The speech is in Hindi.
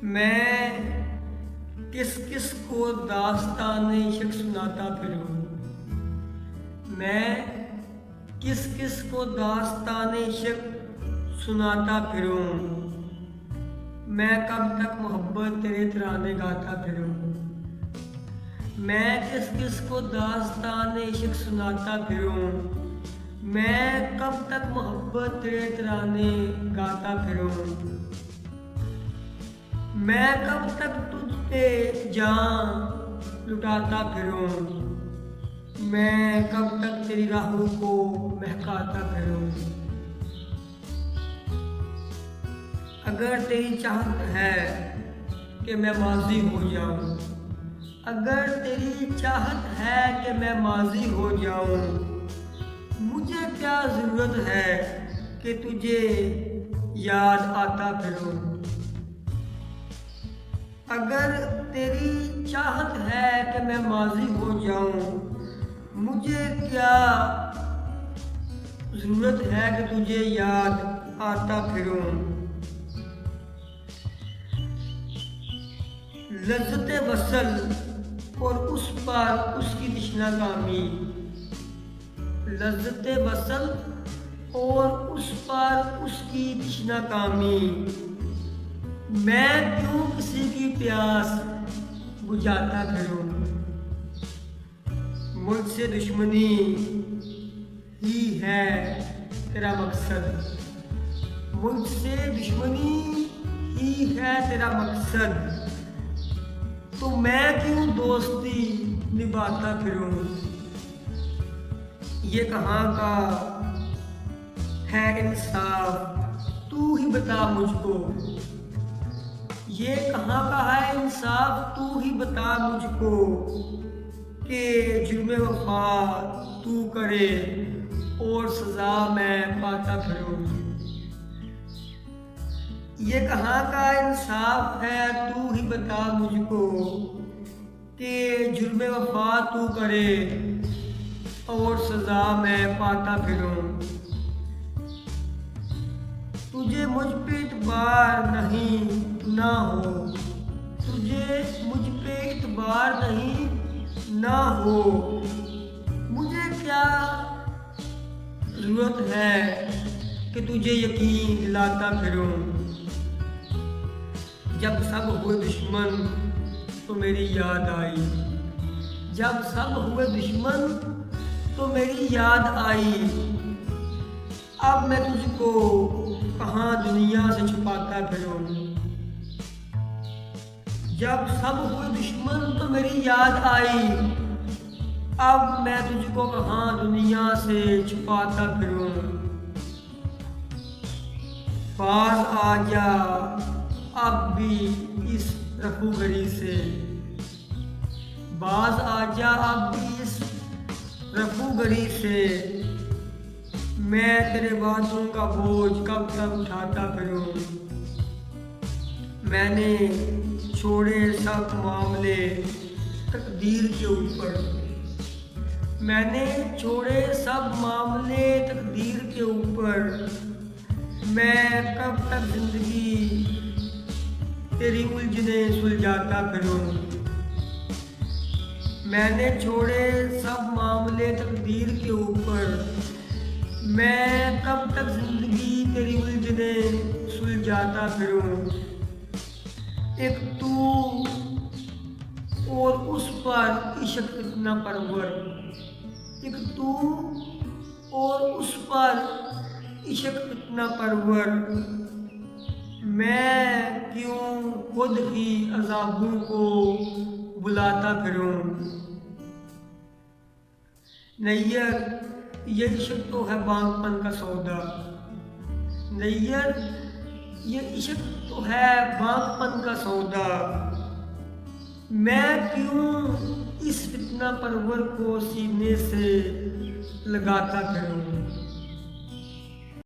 मैं किस किस को दास्तान इश्क सुनाता फिरूं। मैं किस किस को दास्तान इश्क सुनाता फिरूं। मैं कब तक मोहब्बत तेरे तराने गाता फिरूं। मैं किस किस को दास्तान इश्क सुनाता फिरूं। मैं कब तक मोहब्बत तेरे तराने गाता फिरूं। मैं कब तक तुझ पे जान लुटाता फिरूं। मैं कब तक तेरी राहों को महकाता फिरूं। अगर तेरी चाहत है कि मैं माजी हो जाऊं, अगर तेरी चाहत है कि मैं माजी हो जाऊं, मुझे क्या ज़रूरत है कि तुझे याद आता फिरूं। अगर तेरी चाहत है कि मैं माजी हो जाऊं, मुझे क्या ज़रूरत है कि तुझे याद आता फिरूं। लज़्ज़त वसल और उस पर उसकी तशनाकामी। लज़्ज़त वसल और उस पर उसकी तशनाकामी। मैं क्यों किसी की प्यास बुझाता फिरूं। मुझसे दुश्मनी ही है तेरा मकसद। मुझसे दुश्मनी ही है तेरा मकसद। तो मैं क्यों दोस्ती निभाता फिरूं। ये कहाँ का है इंसाफ, तू ही बता मुझको। ये कहाँ का है इंसाफ, तू ही बता मुझको। कि जुर्म वफा तू करे और सज़ा मैं पाता फिरूं। ये कहाँ का इंसाफ है, तू ही बता मुझको। कि जुर्म वफा तू करे और सज़ा मैं पाता फिरूं। तुझे मुझ पे इतबार नहीं ना हो, तुझे मुझ पे इतबार नहीं ना हो, मुझे क्या ज़रूरत है कि तुझे यकीन दिलाता फिरूं। जब सब हुए दुश्मन तो मेरी याद आई। जब सब हुए दुश्मन तो मेरी याद आई। अब मैं तुझको कहाँ दुनिया से छुपाता फिरूं। जब सब हुए दुश्मन तो मेरी याद आई। अब मैं तुझको कहाँ दुनिया से छुपाता फिरूं। पास आ जा अब भी इस रफूगरी से। बाज आ जा अब भी इस रफूगरी से। मैं तेरे बातों का बोझ कब तक उठाता फिरूं। मैंने छोड़े सब मामले तकदीर के ऊपर। मैंने छोड़े सब मामले तकदीर के ऊपर। मैं कब तक जिंदगी तेरी उलझने सुलझाता फिरूं। मैंने छोड़े सब मामले तकदीर के ऊपर। मैं कब तक जिंदगी तेरी उलझने सुलझाता फिरूं। एक तू और उस पर इश्क इतना परवर। एक तू और उस पर इश्क इतना परवर। मैं क्यों खुद ही अज़ाबों को बुलाता फिरूं। नैयर ये इश्क तो है बांगपन का सौदा। नैयर ये इश्क तो है बांगपन का सौदा। मैं क्यों इस फितना परवर को सीने से लगाता फिरूं।